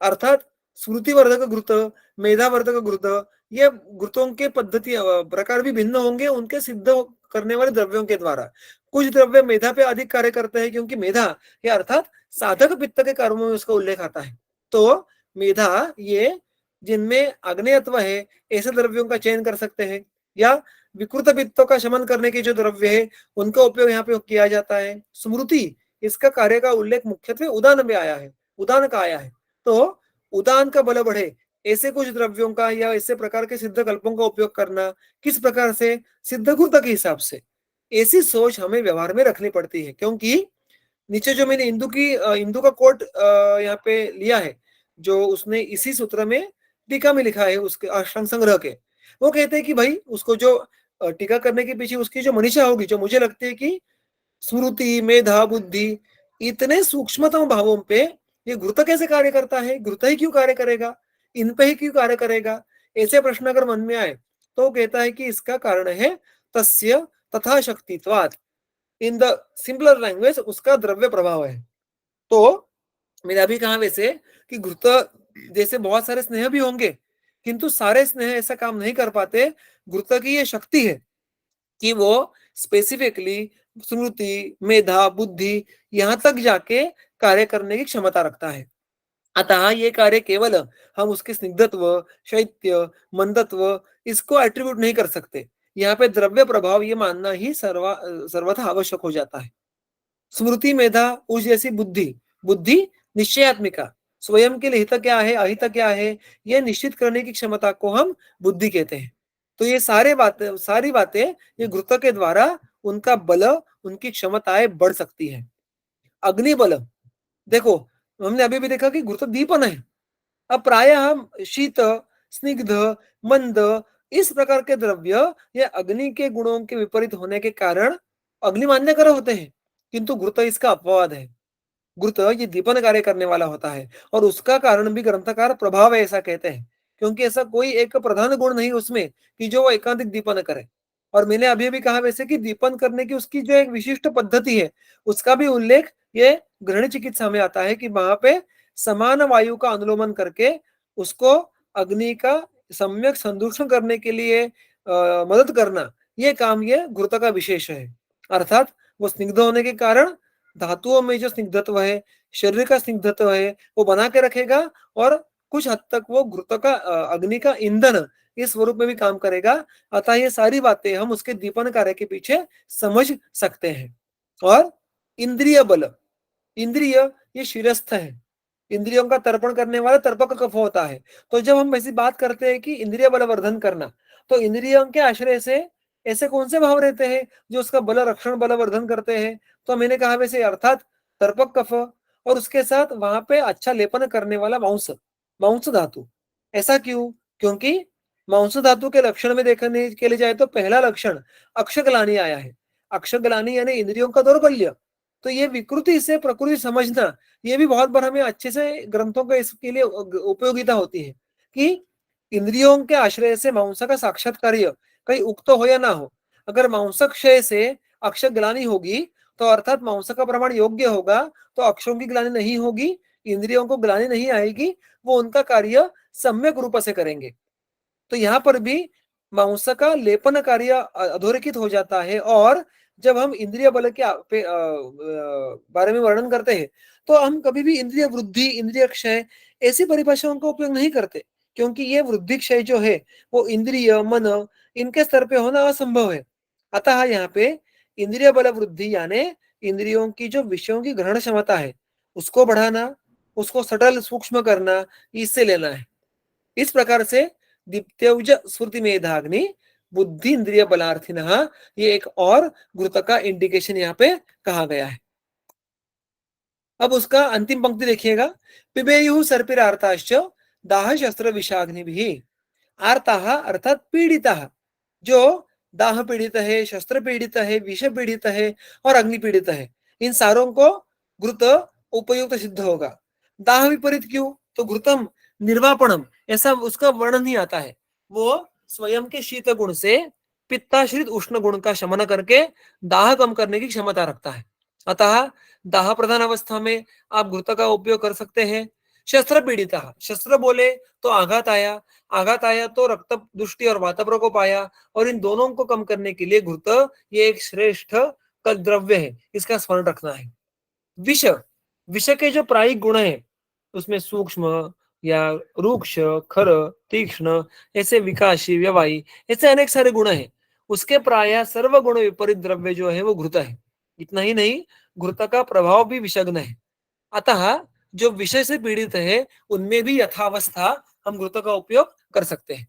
अर्थात स्मृतिवर्धक घृत, मेधावर्धक घृत, ये घृतों के पद्धति प्रकार भी भिन्न होंगे उनके सिद्ध करने वाले द्रव्यों के द्वारा। कुछ द्रव्य मेधा पे अधिक कार्य करते हैं, क्योंकि मेधा ये अर्थात साधक पित्त के कर्मों में उसका उल्लेख आता है। तो मेधा ये जिनमें अग्नेयत्व है, ऐसे द्रव्यों का चयन कर सकते हैं, या विकृत पित्तों का शमन करने के जो द्रव्य है उनका उपयोग यहाँ पे किया जाता है। स्मृति, इसका कार्य का उल्लेख मुख्यत्वे उदान में आया है, उदान का आया है। तो उदान का बल बढ़े, ऐसे कुछ द्रव्यों का या ऐसे प्रकार के सिद्ध कल्पों का उपयोग करना, किस प्रकार से? सिद्ध घृत के हिसाब से। ऐसी सोच हमें व्यवहार में रखनी पड़ती है, क्योंकि नीचे जो मैंने इंदु का कोट यहाँ पे लिया है, जो उसने इसी सूत्र में टीका में लिखा है उसके अष्टांग संग्रह के। वो कहते हैं कि भाई उसको जो टीका करने के पीछे उसकी जो मनीषा होगी, जो मुझे लगती है कि स्मृति, मेधा, बुद्धि, इतने सूक्ष्मतम भावों पे ये घृत कैसे कार्य करता है? घृत ही क्यों कार्य करेगा? इन पे ही क्यों कार्य करेगा? ऐसे प्रश्न अगर मन में आए, तो कहता है कि इसका कारण है तस्य तथा शक्तित्वात्। इन द सिंपलर लैंग्वेज उसका द्रव्य प्रभाव है। तो मैंने अभी कहा वैसे कि घृत जैसे बहुत सारे स्नेह भी होंगे, किंतु सारे स्नेह ऐसा काम नहीं कर पाते। घृत की ये शक्ति है कि वो स्पेसिफिकली स्मृति, मेधा, बुद्धि यहां तक जाके कार्य करने की क्षमता रखता है। अतः ये कार्य केवल हम उसके स्निग्धत्व, शैत्य, मंदत्व इसको एट्रीब्यूट नहीं कर सकते। यहाँ पे द्रव्य प्रभाव ये मानना ही सर्वथा आवश्यक हो जाता है। स्मृति, मेधा, उस जैसी बुद्धि, बुद्धि निश्चयात्मिका, स्वयं के लिए हित क्या है, अहित क्या है, ये निश्चित करने की क्षमता को हम बुद्धि कहते हैं। तो ये सारी बातें ये घृत के द्वारा उनका बल, उनकी क्षमताएं बढ़ सकती है। अग्नि बल, देखो हमने अभी भी देखा कि घृत दीपन है। अब प्राय हम शीत, स्निग्ध, मंद इस प्रकार के द्रव्य ये अग्नि के गुणों के विपरीत होने के कारण अग्नि मान्य होते हैं, किंतु घृत इसका अपवाद है। घृत ये दीपन कार्य करने वाला होता है, और उसका कारण भी ग्रंथकार प्रभाव है ऐसा कहते हैं, क्योंकि ऐसा कोई एक प्रधान गुण नहीं उसमें कि जो वो एकांतिक दीपन करे। और मैंने अभी भी कहा वैसे कि दीपन करने की उसकी जो एक विशिष्ट पद्धति है, उसका भी उल्लेख ये गृह चिकित्सा में आता है कि वहां पे समान वायु का अनुलोमन करके उसको अग्नि का सम्यक संदूषण करने के लिए मदद करना, ये काम ये घृत का विशेष है। अर्थात वो स्निग्ध होने के कारण धातुओं में जो स्निग्धत्व है, शरीर का स्निग्धत्व है, वो बना के रखेगा, और कुछ हद तक वो घृत का अग्नि का ईंधन इस स्वरूप में भी काम करेगा। अतः ये सारी बातें हम उसके दीपन कार्य के पीछे समझ सकते हैं। और इंद्रिय बल, इंद्रिय ये शिरस्थ है, इंद्रियों का तर्पण करने वाला तर्पक कफ होता है। तो जब हम ऐसी बात करते हैं कि इंद्रिय बल वर्धन करना, तो इंद्रियों के आश्रय से ऐसे कौन से भाव रहते हैं जो उसका बल रक्षण बल वर्धन करते हैं? तो मैंने कहा वैसे अर्थात तर्पक कफ, और उसके साथ वहां पे अच्छा लेपन करने वाला मांस, मांस धातु। ऐसा क्यों? क्योंकि मांस धातु के लक्षण में देखने के लिए जाए तो पहला लक्षण अक्षग्लानि आया है। अक्षग्लानि यानी इंद्रियों का दौर्बल्य। तो ये विकृति से प्रकृति समझना, ये भी बहुत बार हमें अच्छे से ग्रंथों के इसके लिए उपयोगिता होती है कि इंद्रियों के आश्रय से मांस का साक्षात्कार्य कहीं उक्त हो या ना हो। अगर मांस क्षय से अक्ष ग्लानि होगी, तो अर्थात मांस का प्रमाण योग्य होगा, तो अक्षों की ग्लानि नहीं होगी, इंद्रियों को ग्लानि नहीं आएगी, वो उनका कार्य सम्यक रूप से करेंगे। तो यहाँ पर भी मांस का लेपन कार्य अधोरेखित हो जाता है। और जब हम इंद्रिय बल के बारे में वर्णन करते हैं, तो हम कभी भी इंद्रिय वृद्धि, इंद्रिय क्षय ऐसी परिभाषाओं का उपयोग नहीं करते, क्योंकि ये वृद्धि क्षय जो है वो इंद्रिय मन इनके स्तर पे होना असंभव है। अतः यहाँ पे इंद्रिय बल वृद्धि यानी इंद्रियों की जो विषयों की ग्रहण क्षमता है उसको बढ़ाना, उसको सटल सूक्ष्म करना, इससे लेना है। इस प्रकार से दीप्त्यौज स्फूर्ति मेधाग्नि बुद्धि इंद्रिय बलार्थिनः, ये एक और घृत का इंडिकेशन यहाँ पे कहा गया है। अब उसका अंतिम पंक्ति देखिएगा, पिबेयु सर्पिर आर्ताश्च दाह शस्त्र विषाग्नि भी। आर्ताः अर्थात पीड़िता, जो दाह पीड़ित है, शस्त्र पीड़ित है, विष पीड़ित है और अग्नि पीड़ित है, इन सारों को घृत उपयुक्त सिद्ध होगा। दाह विपरीत क्यों? तो घृतम निर्वापणम, ऐसा उसका वर्णन ही आता है। वो स्वयं के शीत गुण से पित्ताश्रित उष्ण गुण का शमन करके दाह कम करने की क्षमता रखता है। अतः दाह प्रधान अवस्था में आप घृत का उपयोग कर सकते हैं। शस्त्र पीड़िता, शस्त्र बोले तो आघात आया तो रक्त दुष्टि और वात प्रकोप आया, और इन दोनों को कम करने के लिए घृत ये एक श्रेष्ठ द्रव्य है, इसका स्मरण रखना है। विष, विष के जो प्रायिक गुण है उसमें सूक्ष्म या रूक्ष, खर, तीक्ष्ण, ऐसे विकासी, व्यवाही, ऐसे अनेक सारे गुण हैं। उसके प्राय सर्व गुण विपरीत द्रव्य जो है वो घृत है। इतना ही नहीं, घृत का प्रभाव भी विषग्न है। अतः जो विषय से पीड़ित है उनमें भी यथावस्था हम घृत का उपयोग कर सकते हैं।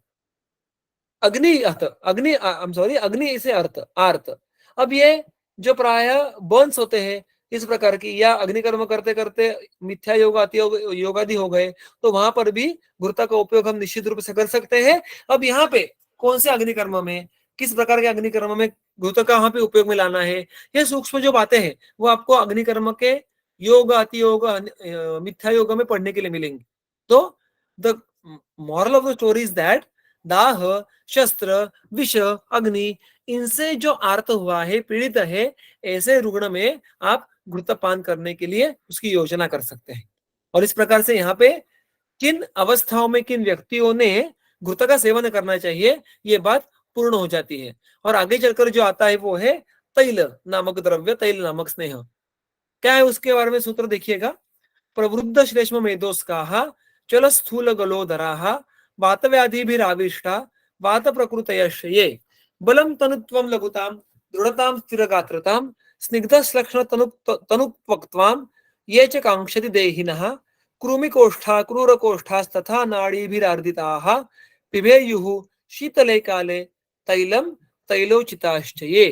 अग्नि अर्थ, अग्नि सॉरी, अग्नि इसे अर्थ आर्त। अब ये जो प्राय बर्न्स होते हैं इस प्रकार की, या अग्निकर्म करते करते मिथ्या योग अति योगादि हो गए, तो वहां पर भी घृता का उपयोग हम निश्चित रूप से कर सकते हैं। अब यहाँ पे कौन से अग्निकर्म में, किस प्रकार के अग्निकर्म में घृत का वहां पे उपयोग में लाना है, ये सूक्ष्म जो बातें हैं वो आपको अग्निकर्म के योग अति योग मिथ्या योग में पढ़ने के लिए मिलेंगी। तो the moral of the story is that दाह, शस्त्र, विष, अग्नि, इनसे जो आर्त हुआ है, पीड़ित है, ऐसे रुग्ण में आप घृतपान करने के लिए उसकी योजना कर सकते हैं। और इस प्रकार से यहाँ पे किन अवस्थाओं में किन व्यक्तियों ने घृत का सेवन करना चाहिए ये बात पूर्ण हो जाती है। और आगे चलकर जो आता है वो है तैल नामक द्रव्य, तैल नामक स्नेह। क्या है उसके बारे में सूत्र देखिएगा। प्रवृद्ध श्लेष्म मेदोस्काः चल स्थूल गलोदराः वातव्याधिभिराविष्टा वात प्रकृतयश्रये बलम तनुत्वं लघुतां दृढ़तां स्थिरगात्रतां स्निग्धश्लक्षण तनुत्वक्त्वां ये च कांक्षति देहिनः कृमिकोष्ठा क्रूरकोष्ठास्तथा नाड़ीभिरार्दिताः पिबेयुः शीतले काले तैलम तैलोचिताश्च। ये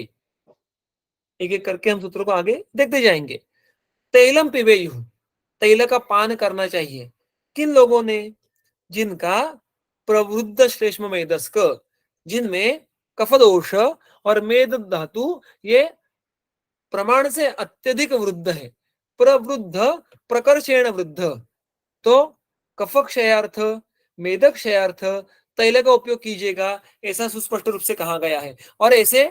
एक एक करके हम सूत्रों को आगे देखते जाएंगे। तैलम पिबेयुः, तैल का पान करना चाहिए। किन लोगों ने? जिनका प्रवृद्ध श्लेष्म मेदस्क, जिनमें कफदोष और मेद धातु ये प्रमाण से अत्यधिक वृद्ध है। प्रवृद्ध प्रकर्षेण वृद्ध, तो कफ क्षयार्थ, मेद क्षयार्थ तैल का उपयोग कीजिएगा, ऐसा सुस्पष्ट रूप से कहा गया है। और ऐसे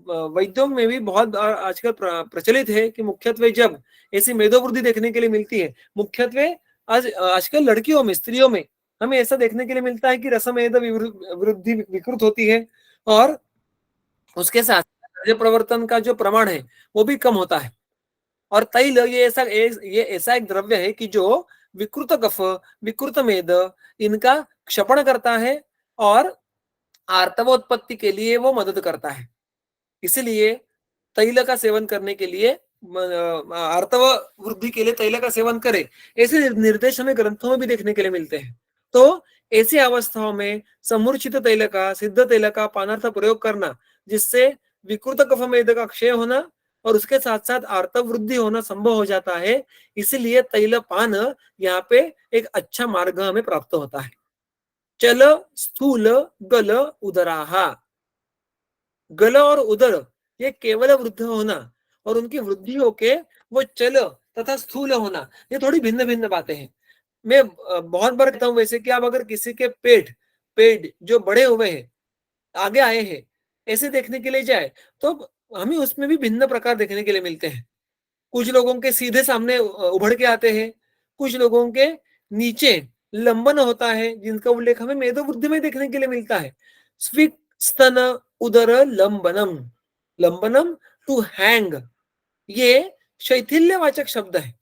वैद्यों में भी बहुत आजकल प्रचलित है कि मुख्यत्वे जब ऐसी मेदोवृद्धि देखने के लिए मिलती है, मुख्यत्वे आजकल लड़कियों में, स्त्रियों में हमें ऐसा देखने के लिए मिलता है कि रसमेद वृद्धि विकृत होती है, और उसके साथ प्रवर्तन का जो प्रमाण है वो भी कम होता है। और तैल ये ऐसा एक द्रव्य है कि जो विकृत कफ, विकृत मेद, इनका क्षपण करता है और आर्तवोत्पत्ति के लिए वो मदद करता है। इसलिए तैल का सेवन करने के लिए, आर्तव वृद्धि के लिए तैल का सेवन करे, ऐसे निर्देश हमें ग्रंथों में भी देखने के लिए मिलते हैं। तो ऐसी अवस्थाओं में समूर्छित तैल का, सिद्ध तैल का पानार्थ प्रयोग करना, जिससे विकृत कफ मेद का क्षय होना और उसके साथ साथ आर्तव वृद्धि होना संभव हो जाता है। इसलिए तैल पान यहाँ पे एक अच्छा मार्ग हमें प्राप्त होता है। चल स्थूल गल उदराहा, गल और उदर ये केवल वृद्ध होना और उनकी वृद्धि होके वो चल तथा स्थूल होना, ये थोड़ी भिन्न भिन्न बातें हैं। मैं बहुत बार कहता हूं वैसे कि आप अगर किसी के पेट जो बड़े हुए हैं, आगे आए हैं, ऐसे देखने के लिए जाए तो हमें उसमें भी भिन्न प्रकार देखने के लिए मिलते हैं। कुछ लोगों के सीधे सामने उभड़ के आते हैं, कुछ लोगों के नीचे लंबन होता है, जिनका उल्लेख हमें मेदोवृद्धि में देखने के लिए मिलता है। स्विक स्तन उदर लंबनम, लंबनम टू हैंग, ये शैथिल्यवाचक शब्द है।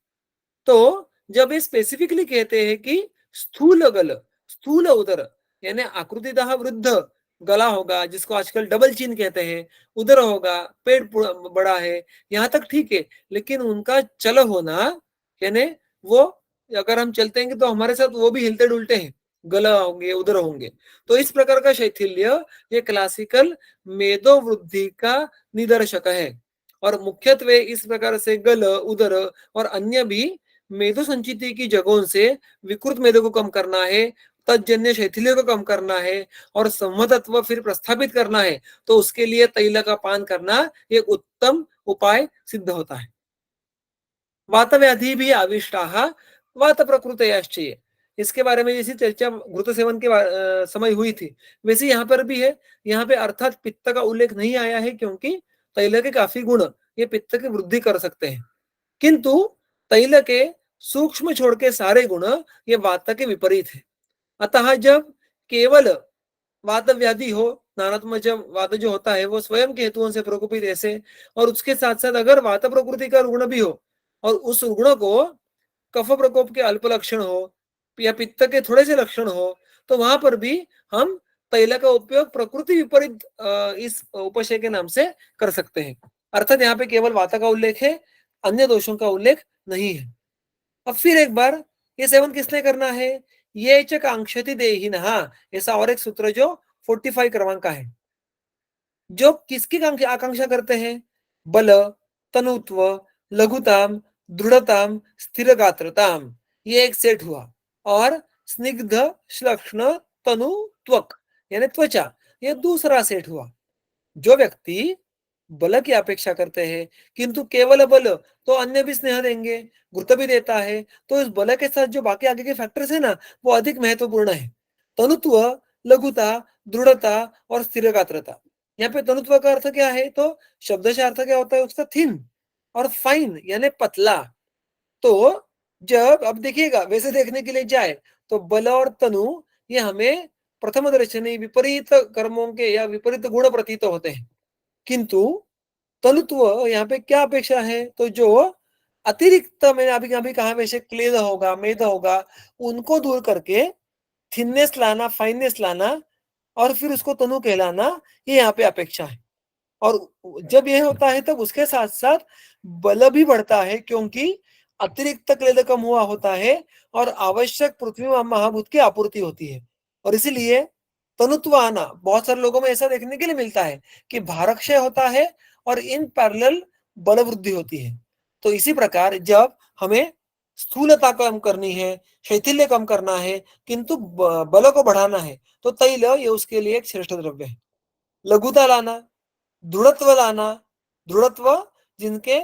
तो जब ये स्पेसिफिकली कहते हैं कि स्थूल गल, स्थूल उदर, यानी आकृतितः वृद्ध गला होगा, जिसको आजकल डबल चिन कहते हैं, उदर होगा, पेट बड़ा है, यहाँ तक ठीक है। लेकिन उनका चल होना, यानी वो अगर हम चलते हैं तो हमारे साथ वो भी हिलते डुलते हैं, गला होंगे उधर होंगे। तो इस प्रकार का शैथिल्य ये क्लासिकल मेदो वृद्धि का निदर्शक है। और मुख्यत्वे इस प्रकार से गल उदर और अन्य भी मेदो संचिति की जगहों से विकृत मेदो को कम करना है, तजन्य शैथिल्य को कम करना है और संवदत्व फिर प्रस्थापित करना है, तो उसके लिए तैल का पान करना एक उत्तम उपाय सिद्ध होता है। वातव्याधि भी आविष्टाः वात प्रकृतयश्चैव, इसके बारे में जैसी चर्चा घृत सेवन के समय हुई थी, वैसे यहाँ पर भी है। यहाँ पे अर्थात पित्त का उल्लेख नहीं आया है, क्योंकि तैल के काफी गुण ये पित्त की वृद्धि कर सकते हैं, किंतु तैल के सूक्ष्म छोड़ के सारे गुण ये वात के विपरीत है। अतः जब केवल वात व्याधि हो, नानात्म जब वात जो होता है वो स्वयं के हेतुओं से प्रकोपित ऐसे, और उसके साथ साथ अगर वात प्रकृति का गुण भी हो और उस गुण को कफ प्रकोप के अल्प लक्षण हो या पित्त के थोड़े से लक्षण हो, तो वहां पर भी हम तैल का उपयोग प्रकृति विपरीत इस उपशय के नाम से कर सकते हैं। अर्थात यहाँ पे केवल वात का उल्लेख है, अन्य दोषों का उल्लेख नहीं है। अब फिर एक बार ये सेवन किसने करना है, ये च कांक्षति देहिनः, ऐसा और एक सूत्र जो 45 क्रमांक का है। जो किसकी आकांक्षा करते हैं, बल, तनुत्व, लघुताम, दृढ़ताम, स्थिर गात्रताम, ये एक सेट हुआ। और स्निग्ध श्लक्ष्ण तनु त्वक यानी त्वचा, ये दूसरा सेट हुआ। जो व्यक्ति बल की अपेक्षा करते हैं किंतु केवल बल, तो अन्य भी स्नेह देंगे, घृत भी देता है, तो इस बल के साथ जो बाकी आगे के फैक्टर्स है ना, वो अधिक महत्वपूर्ण है। तनुत्व, लघुता, दृढ़ता और स्थिर गात्रता। यहाँ पे तनुत्व का अर्थ क्या है, तो शब्द से अर्थ क्या होता है उसका, थिन और फाइन यानी पतला। तो जब अब देखिएगा वैसे देखने के लिए जाए तो बल और तनु ये हमें प्रथम दर्शनी विपरीत कर्मों के या विपरीत गुण प्रतीत होते हैं, किंतु तनुत्व यहाँ पे क्या अपेक्षा है, तो जो अतिरिक्त मैंने अभी अभी कहा वैसे क्लेद होगा, मेद होगा, उनको दूर करके थिननेस लाना, फाइननेस लाना और फिर उसको तनु कहलाना, ये यहाँ पे अपेक्षा है। और जब यह होता है तब उसके साथ साथ बल भी बढ़ता है, क्योंकि अतिरिक्त क्लेद कम हुआ होता है और आवश्यक पृथ्वी महाभूत की आपूर्ति होती है। और इसीलिए तनुत्व आना बहुत सारे लोगों में ऐसा देखने के लिए मिलता है कि भारक्षय होता है और इन पैरेलल बल वृद्धि होती है। तो इसी प्रकार जब हमें स्थूलता कम करनी है, शैथिल्य कम करना है, किंतु बल को बढ़ाना है, तो तैल ये उसके लिए एक श्रेष्ठ द्रव्य है। लघुता लाना, दृढ़त्व लाना, दृढ़त्व जिनके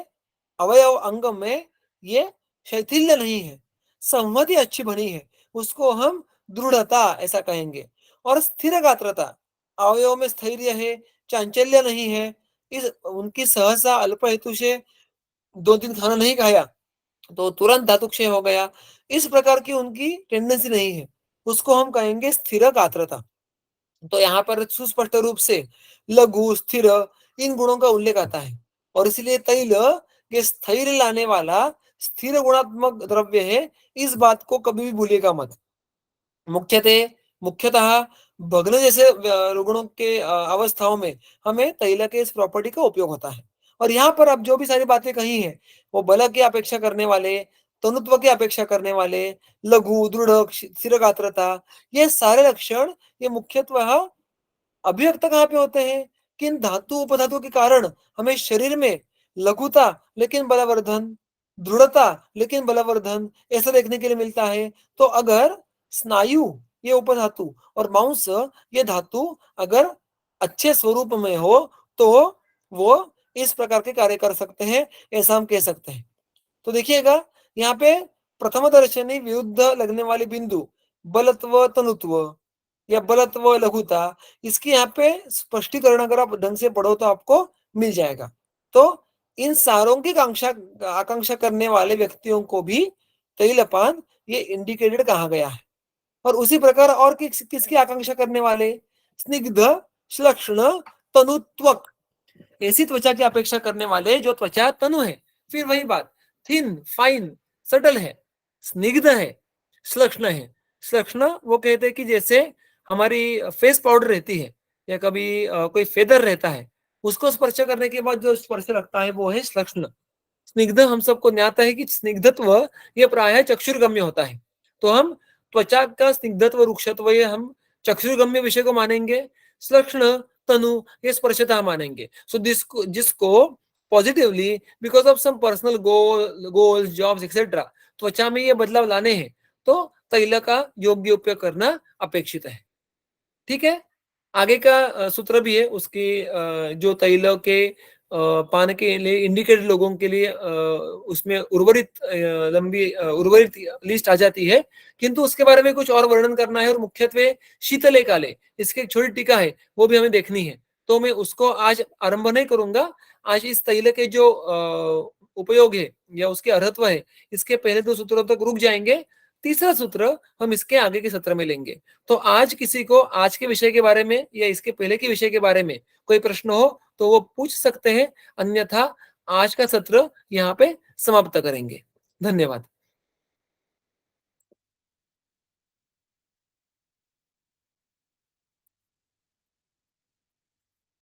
अवयव अंग में ये शैथिल्य नहीं है, संहति अच्छी बनी है, उसको हम दृढ़ता ऐसा कहेंगे। और स्थिर गात्रता, अवयव में स्थैर्य है, चांचल्य नहीं है, इस उनकी सहसा अल्प हेतु से 2 दिन खाना नहीं खाया तो तुरंत धातुक्षय हो गया, इस प्रकार की उनकी टेंडेंसी नहीं है, उसको हम कहेंगे स्थिर गात्रता। तो यहाँ पर सुस्पष्ट रूप से लघु, स्थिर इन गुणों का उल्लेख आता है, और इसलिए तैल ये स्थैर्य लाने वाला स्थिर गुणात्मक द्रव्य है, इस बात को कभी भी भूलिएगा मत। मुख्यतः भग्न जैसे रुग्णों के अवस्थाओं में हमें तैल के इस प्रॉपर्टी का उपयोग होता है। और यहाँ पर अब जो भी सारी बातें कही हैं, वो बल की अपेक्षा करने वाले, तनुत्व की अपेक्षा करने वाले, लघु, दृढ़, स्थिर गात्रता, ये सारे लक्षण ये मुख्यतः अभिव्यक्त कहाँ पे होते हैं, किन धातु उपधातु के कारण हमें शरीर में लघुता लेकिन बलवर्धन, दृढ़ता लेकिन बलवर्धन ऐसा देखने के लिए मिलता है। तो अगर स्नायु ये उपधातु और मांस ये धातु अगर अच्छे स्वरूप में हो तो वो इस प्रकार के कार्य कर सकते हैं, ऐसा हम कह सकते हैं। तो देखिएगा यहाँ पे प्रथम दर्शनी विरुद्ध लगने वाले बिंदु बलत्व तनुत्व या बलत्व लघुता, इसकी यहाँ पे स्पष्टीकरण अगर आप ढंग से पढ़ो तो आपको मिल जाएगा। तो इन सारों की आकांक्षा करने वाले व्यक्तियों को भी तैलपान ये इंडिकेटेड कहा गया है। और उसी प्रकार और किसकी आकांक्षा करने वाले, स्निग्ध, श्लक्ष्ण, तनुत्वक, ऐसी त्वचा की अपेक्षा करने वाले जो त्वचा तनु है। फिर वही बात, थिन, फाइन, सटल है, स्निग्ध है, श्लक्ष्ण है। श्लक्ष्ण वो कहते हैं कि जैसे हमारी फेस पाउडर रहती है या कभी कोई फेदर रहता है, उसको स्पर्श करने के बाद जो स्पर्श लगता है वो है श्लक्ष्ण। स्निग्ध हम सबको ज्ञात है कि स्निग्धत्व ये प्रायः चक्षुर्गम्य होता है। तो हम त्वचा का स्निग्धत्व, रुक्षत्व ये हम चक्षुर्गम्य विषय को मानेंगे। श्लक्ष्ण, तनु ये स्पर्शता मानेंगे। सो जिसको positively because of some personal goals, jobs etcetera त्वचा में ये बदलाव लाने हैं, तो तैल का योग्य उपयोग करना अपेक्षित है। ठीक है। आगे का सूत्र भी है उसकी, जो तैल के पान के लिए इंडिकेटेड लोगों के लिए उसमें उर्वरित लंबी उर्वरित लिस्ट आ जाती है, किंतु उसके बारे में कुछ और वर्णन करना है और मुख्यत्वे शीतले काले इसकी एक छोटी टीका है वो भी हमें देखनी है। तो मैं उसको आज आरंभ नहीं करूंगा। आज इस तैल के जो उपयोग है या उसके अर्हत्व है, इसके पहले दो सूत्रों तक रुक जाएंगे। तीसरा सूत्र हम इसके आगे के सत्र में लेंगे। तो आज किसी को आज के विषय के बारे में या इसके पहले के विषय के बारे में कोई प्रश्न हो तो वो पूछ सकते हैं, अन्यथा आज का सत्र यहाँ पे समाप्त करेंगे। धन्यवाद।